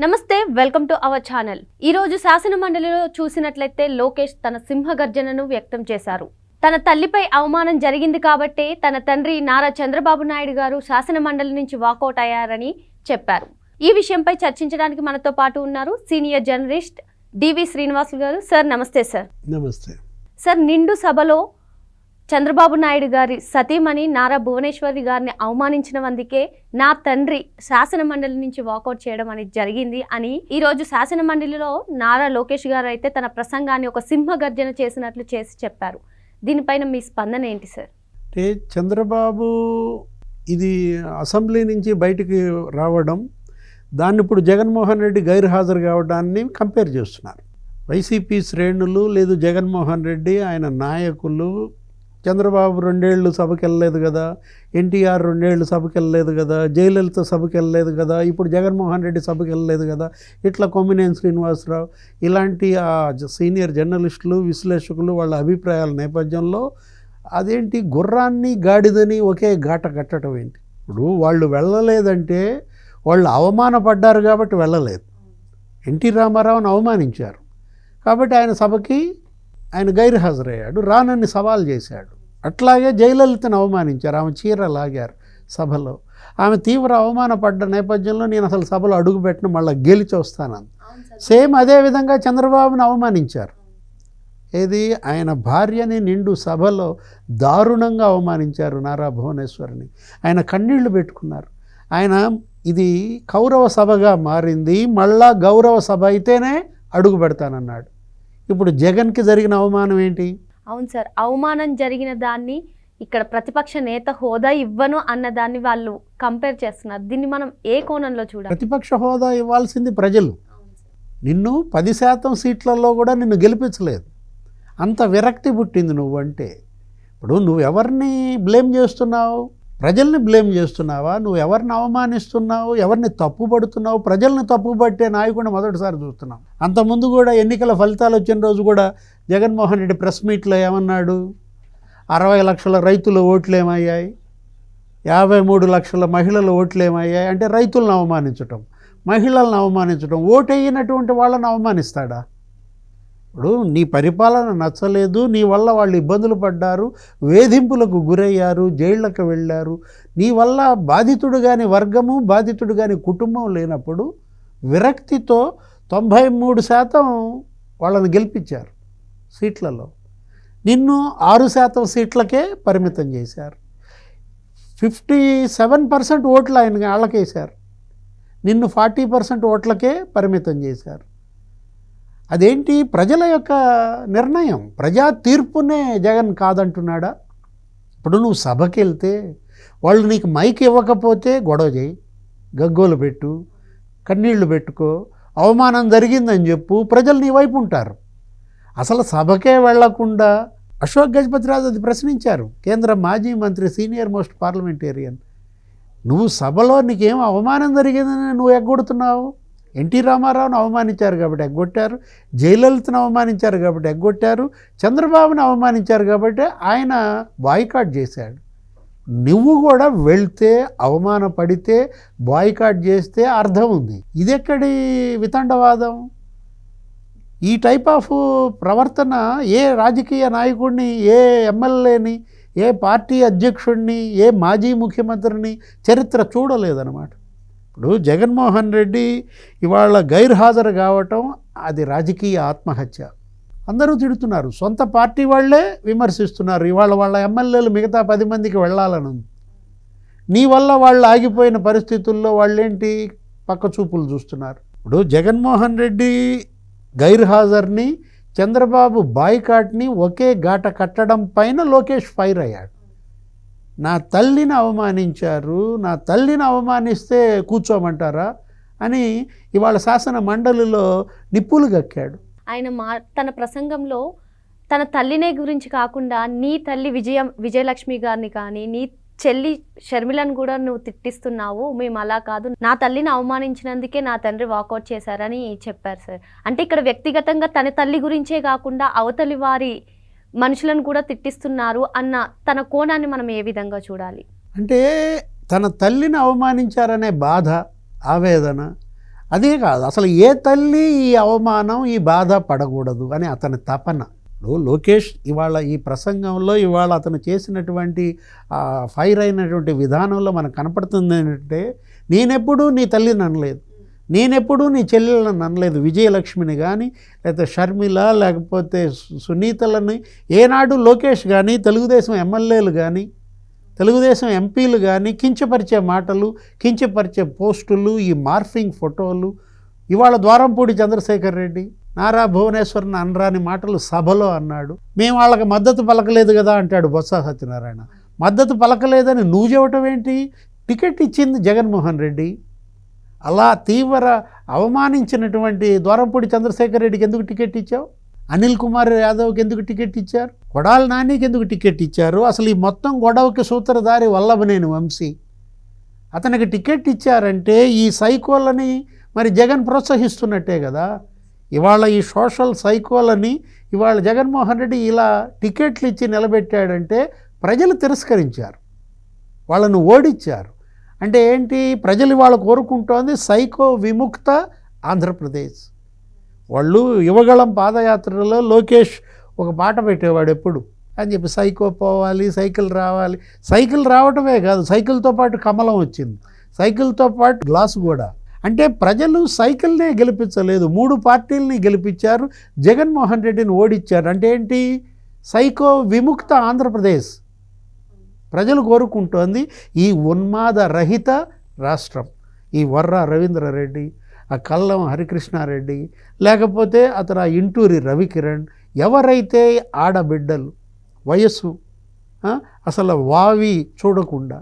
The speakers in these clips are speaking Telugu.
నమస్తే, వెల్కమ్ టు అవర్ ఛానల్. ఈరోజు శాసన మండలిలో చూసినట్లయితే లోకేష్ తన సింహగర్జనను వ్యక్తం చేశారు. తన తల్లిపై అవమానం జరిగింది కాబట్టే తన తండ్రి నారా చంద్రబాబు నాయుడు గారు శాసన మండలి నుంచి వాకౌట్ అయ్యారని చెప్పారు. ఈ విషయంపై చర్చించడానికి మనతో పాటు ఉన్నారు సీనియర్ జర్నలిస్ట్ డివి శ్రీనివాసులు గారు. సార్ నమస్తే. సార్ నమస్తే. సార్, నిండు సభలో చంద్రబాబు నాయుడు గారి సతీమణి నారా భువనేశ్వరి గారిని అవమానించినందుకే నా తండ్రి శాసన మండలి నుంచి వాకౌట్ చేయడం అనేది జరిగింది అని ఈరోజు శాసన మండలిలో నారా లోకేష్ గారు అయితే తన ప్రసంగాన్ని ఒక సింహగర్జన చేసినట్లు చేసి చెప్పారు. దీనిపైన మీ స్పందన ఏంటి సార్? అంటే చంద్రబాబు ఇది అసెంబ్లీ నుంచి బయటికి రావడం, దాన్ని ఇప్పుడు జగన్మోహన్ రెడ్డి గైర్హాజరు కావడాన్ని కంపేర్ చేస్తున్నారు. వైసీపీ శ్రేణులు లేదు జగన్మోహన్ రెడ్డి ఆయన నాయకులు చంద్రబాబు 2 ఏళ్ళు సభకి వెళ్ళలేదు కదా, ఎన్టీఆర్ 2 ఏళ్ళు సభకి వెళ్ళలేదు కదా, జయలలిత సభకి వెళ్ళలేదు కదా, ఇప్పుడు జగన్మోహన్ రెడ్డి సభకి వెళ్ళలేదు కదా, ఇట్లా కొమ్మినేని శ్రీనివాసరావు ఇలాంటి సీనియర్ జర్నలిస్టులు విశ్లేషకులు వాళ్ళ అభిప్రాయాల నేపథ్యంలో అదేంటి గుర్రాన్ని గాడిదని ఒకే ఘాట కట్టడం ఏంటి? ఇప్పుడు వాళ్ళు వెళ్ళలేదంటే వాళ్ళు అవమానపడ్డారు కాబట్టి వెళ్ళలేదు. ఎన్టీ రామారావుని అవమానించారు కాబట్టి ఆయన సభకి ఆయన గైర్హాజరయ్యాడు, రానని సవాల్ చేశాడు. అట్లాగే జయలలితను అవమానించారు, ఆమె చీర లాగారు సభలో. ఆమె తీవ్ర అవమానపడ్డ నేపథ్యంలో నేను అసలు సభలో అడుగుపెట్టిన మళ్ళీ గెలిచి వస్తానని. సేమ్ అదేవిధంగా చంద్రబాబుని అవమానించారు. ఏది ఆయన భార్యని నిండు సభలో దారుణంగా అవమానించారు నారా భువనేశ్వరిని. ఆయన కన్నీళ్లు పెట్టుకున్నారు. ఆయన ఇది కౌరవ సభగా మారింది, మళ్ళా గౌరవ సభ అయితేనే అడుగు పెడతానన్నాడు. ఇప్పుడు జగన్కి జరిగిన అవమానం ఏంటి? అవును సార్, అవమానం జరిగిన దాన్ని ఇక్కడ ప్రతిపక్ష నేత హోదా ఇవ్వను అన్న దాన్ని వాళ్ళు కంపేర్ చేస్తున్నారు. దీన్ని మనం ఏ కోణంలో చూడాలి? ప్రతిపక్ష హోదా ఇవ్వాల్సింది ప్రజలు. నిన్ను 10% సీట్లలో కూడా నిన్ను గెలిపించలేదు. అంత విరక్తి పుట్టింది నువ్వంటే. ఇప్పుడు నువ్వు ఎవరిని బ్లేమ్ చేస్తున్నావు? ప్రజల్ని బ్లేమ్ చేస్తున్నావా? నువ్వు ఎవరిని అవమానిస్తున్నావు, ఎవరిని తప్పుపడుతున్నావు? ప్రజల్ని తప్పుపట్టే నాయకుడిని మొదటిసారి చూస్తున్నాం. అంతకుముందు కూడా ఎన్నికల ఫలితాలు వచ్చిన రోజు కూడా జగన్మోహన్ రెడ్డి ప్రెస్ మీట్లో ఏమన్నాడు? 60 లక్షల రైతుల ఓట్లు ఏమయ్యాయి, 53 లక్షల మహిళల ఓట్లు ఏమయ్యాయి అంటే రైతులను అవమానించటం, మహిళలను అవమానించటం. ఓటు అయినటువంటి వాళ్ళని అవమానిస్తాడా? ఇప్పుడు నీ పరిపాలన నచ్చలేదు, నీ వల్ల వాళ్ళు ఇబ్బందులు పడ్డారు, వేధింపులకు గురయ్యారు, జైళ్ళకు వెళ్ళారు. నీ వల్ల బాధితుడు కాని వర్గము, బాధితుడు కాని కుటుంబం లేనప్పుడు విరక్తితో 93% వాళ్ళని గెలిపించారు సీట్లలో. నిన్ను 6% సీట్లకే పరిమితం చేశారు. 57% ఓట్లు ఆయన వాళ్ళకేశారు. నిన్ను 40% ఓట్లకే పరిమితం చేశారు. అదేంటి? ప్రజల యొక్క నిర్ణయం, ప్రజా తీర్పునే జగన్ కాదంటున్నాడా? ఇప్పుడు నువ్వు సభకి వెళ్తే వాళ్ళు నీకు మైక్ ఇవ్వకపోతే గొడవ చేయి, గగ్గోలు పెట్టు, కన్నీళ్లు పెట్టుకో, అవమానం జరిగిందని చెప్పు, ప్రజలు నీ వైపు ఉంటారు. అసలు సభకే వెళ్లకుండా అశోక్ గజపతిరాజు అది ప్రశ్నించారు, కేంద్ర మాజీ మంత్రి, సీనియర్ మోస్ట్ పార్లమెంటేరియన్. నువ్వు సభలో నీకేం అవమానం జరిగిందని నువ్వు ఎగ్గొడుతున్నావు? ఎన్టీ రామారావుని అవమానించారు కాబట్టి ఎగ్గొట్టారు, జయలలితను అవమానించారు కాబట్టి ఎగ్గొట్టారు, చంద్రబాబుని అవమానించారు కాబట్టి ఆయన బాయ్కాట్ చేశాడు. నువ్వు కూడా వెళ్తే అవమానపడితే బాయ్కాట్ చేస్తే అర్థం ఉంది. ఇదెక్కడి వితండవాదం? ఈ టైప్ ఆఫ్ ప్రవర్తన ఏ రాజకీయ నాయకుడిని, ఏ ఎమ్మెల్యేని, ఏ పార్టీ అధ్యక్షుడిని, ఏ మాజీ ముఖ్యమంత్రిని చరిత్ర చూడలేదన్నమాట. ఇప్పుడు జగన్మోహన్ రెడ్డి ఇవాళ గైర్హాజరు కావటం అది రాజకీయ ఆత్మహత్య. అందరూ తిడుతున్నారు, సొంత పార్టీ వాళ్ళే విమర్శిస్తున్నారు. ఇవాళ వాళ్ళ ఎమ్మెల్యేలు మిగతా 10 మందికి వెళ్ళాలని ఉంది. నీ వల్ల వాళ్ళు ఆగిపోయిన పరిస్థితుల్లో వాళ్ళేంటి పక్క చూపులు చూస్తున్నారు. ఇప్పుడు జగన్మోహన్ రెడ్డి గైర్హాజర్ని, చంద్రబాబు బాయ్కాట్ని ఒకే ఘాట కట్టడం పైన లోకేష్ ఫైర్ అయ్యాడు. నా తల్లిని అవమానించారు, నా తల్లిని అవమానిస్తే కూర్చోమంటారా అని ఇవాళ శాసన మండలిలో నిప్పులు గక్కాడు. ఆయన తన ప్రసంగంలో తన తల్లినే గురించి కాకుండా నీ తల్లి విజయలక్ష్మి గారిని కానీ, నీ చెల్లి షర్మిలను కూడా నువ్వు తిట్టిస్తున్నావు, మేము అలా కాదు, నా తల్లిని అవమానించినందుకే నా తండ్రి వాకౌట్ చేశారని చెప్పారు సార్. అంటే ఇక్కడ వ్యక్తిగతంగా తన తల్లి గురించే కాకుండా అవతలి వారి మనుషులను కూడా తిట్టిస్తున్నారు అన్న తన కోణాన్ని మనం ఏ విధంగా చూడాలి? అంటే తన తల్లిని అవమానించారనే బాధ, ఆవేదన, అదే కాదు, అసలు ఏ తల్లి ఈ అవమానం ఈ బాధ పడకూడదు అని అతని తపన. లోకేష్ ఇవాళ ఈ ప్రసంగంలో ఇవాళ అతను చేసినటువంటి ఫైర్ అయినటువంటి విధానంలో మనకు కనపడుతుంది ఏంటంటే, నేనెప్పుడూ నీ తల్లిని అనలేదు, నేనెప్పుడూ నీ చెల్లెలను అనలేదు, విజయలక్ష్మిని కానీ లేకపోతే షర్మిల లేకపోతే సునీతలని ఏనాడు లోకేష్ కానీ తెలుగుదేశం ఎమ్మెల్యేలు కానీ తెలుగుదేశం ఎంపీలు కానీ కించపరిచే మాటలు, కించపరిచే పోస్టులు, ఈ మార్ఫింగ్ ఫోటోలు. ఇవాళ ద్వారంపూడి చంద్రశేఖర్ రెడ్డి నారా భువనేశ్వర్ని అనరాని మాటలు సభలో అన్నాడు. మేము వాళ్ళకి మద్దతు పలకలేదు కదా అంటాడు బొత్స సత్యనారాయణ. మద్దతు పలకలేదని నువ్వు చెప్పటం ఏంటి? టికెట్ ఇచ్చింది జగన్మోహన్ రెడ్డి. అలా తీవ్ర అవమానించినటువంటి ద్వారంపూడి చంద్రశేఖర్ రెడ్డికి ఎందుకు టికెట్ ఇచ్చావు? అనిల్ కుమార్ యాదవ్కి ఎందుకు టికెట్ ఇచ్చారు? కొడాలి నానికి ఎందుకు టికెట్ ఇచ్చారు? అసలు ఈ మొత్తం గొడవకి సూత్రధారి వల్లభనేని వంశీ. అతనికి టికెట్ ఇచ్చారంటే ఈ సైకోలని మరి జగన్ ప్రోత్సహిస్తున్నట్టే కదా. ఇవాళ ఈ సోషల్ సైకోలని ఇవాళ జగన్మోహన్ రెడ్డి ఇలా టికెట్లు ఇచ్చి నిలబెట్టాడంటే ప్రజలు తిరస్కరించారు, వాళ్ళను ఓడించారు. అంటే ఏంటి? ప్రజలు ఇవాళ కోరుకుంటోంది సైకో విముక్త ఆంధ్రప్రదేశ్. వాళ్ళు యువగళం పాదయాత్రలో లోకేష్ ఒక పాట పెట్టేవాడు ఎప్పుడు అని చెప్పి, సైకో పోవాలి, సైకిల్ రావాలి. సైకిల్ రావటమే కాదు, సైకిల్తో పాటు కమలం వచ్చింది, సైకిల్తో పాటు గ్లాసు కూడా. అంటే ప్రజలు సైకిల్నే గెలిపించలేదు, 3 పార్టీలని గెలిపించారు, జగన్మోహన్ రెడ్డిని ఓడించారు. అంటే ఏంటి? సైకో విముక్త ఆంధ్రప్రదేశ్ ప్రజలు కోరుకుంటోంది ఈ ఉన్మాద రహిత రాష్ట్రం. ఈ వర్ర రవీంద్రారెడ్డి, ఆ కల్లం హరికృష్ణారెడ్డి, లేకపోతే అతను ఆ ఇంటూరి రవికిరణ్, ఎవరైతే ఆడబిడ్డలు వయస్సు అసలు వావి చూడకుండా,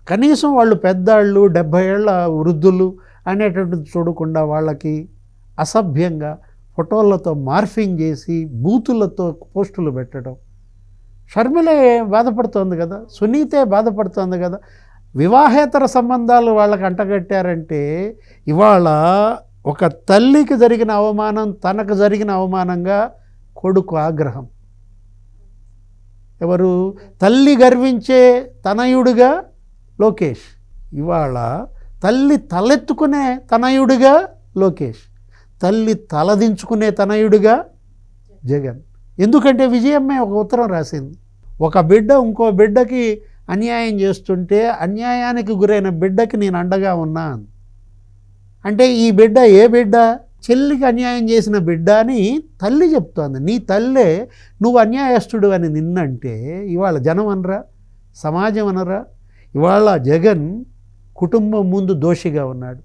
కనీసం వాళ్ళు పెద్దాళ్ళు 70 ఏళ్ళ వృద్ధులు అనేటువంటిది చూడకుండా వాళ్ళకి అసభ్యంగా ఫోటోలతో మార్ఫింగ్ చేసి బూతులతో పోస్టులు పెట్టడం. షర్మిలే బాధపడుతోంది కదా, సునీతే బాధపడుతోంది కదా. వివాహేతర సంబంధాలు వాళ్ళకి అంటగట్టారంటే ఇవాళ ఒక తల్లికి జరిగిన అవమానం తనకు జరిగిన అవమానంగా కొడుకు ఆగ్రహం. ఎవరు? తల్లి గర్వించే తనయుడిగా లోకేష్. ఇవాళ తల్లి తలెత్తుకునే తనయుడిగా లోకేష్, తల్లి తలదించుకునే తనయుడిగా జగన్. ఎందుకంటే విజయమ్మే ఒక ఉత్తరం రాసింది, ఒక బిడ్డ ఇంకో బిడ్డకి అన్యాయం చేస్తుంటే అన్యాయానికి గురైన బిడ్డకి నేను అండగా ఉన్నా. అంటే ఈ బిడ్డ ఏ బిడ్డ? చెల్లికి అన్యాయం చేసిన బిడ్డ అని తల్లి చెప్తోంది. నీ తల్లే నువ్వు అన్యాయస్తుడు అని నిన్నంటే ఇవాళ జనం అనరా, సమాజం అనరా? ఇవాళ జగన్ కుటుంబం ముందు దోషిగా ఉన్నాడు,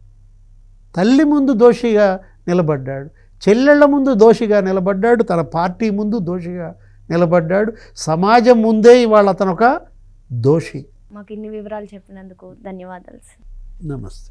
తల్లి ముందు దోషిగా నిలబడ్డాడు, చెల్లెళ్ళ ముందు దోషిగా నిలబడ్డాడు, తన పార్టీ ముందు దోషిగా నిలబడ్డాడు, సమాజం ముందే ఇవాళ అతను ఒక దోషి. మాకు ఇన్ని వివరాలు చెప్పినందుకు ధన్యవాదాలు. నమస్తే.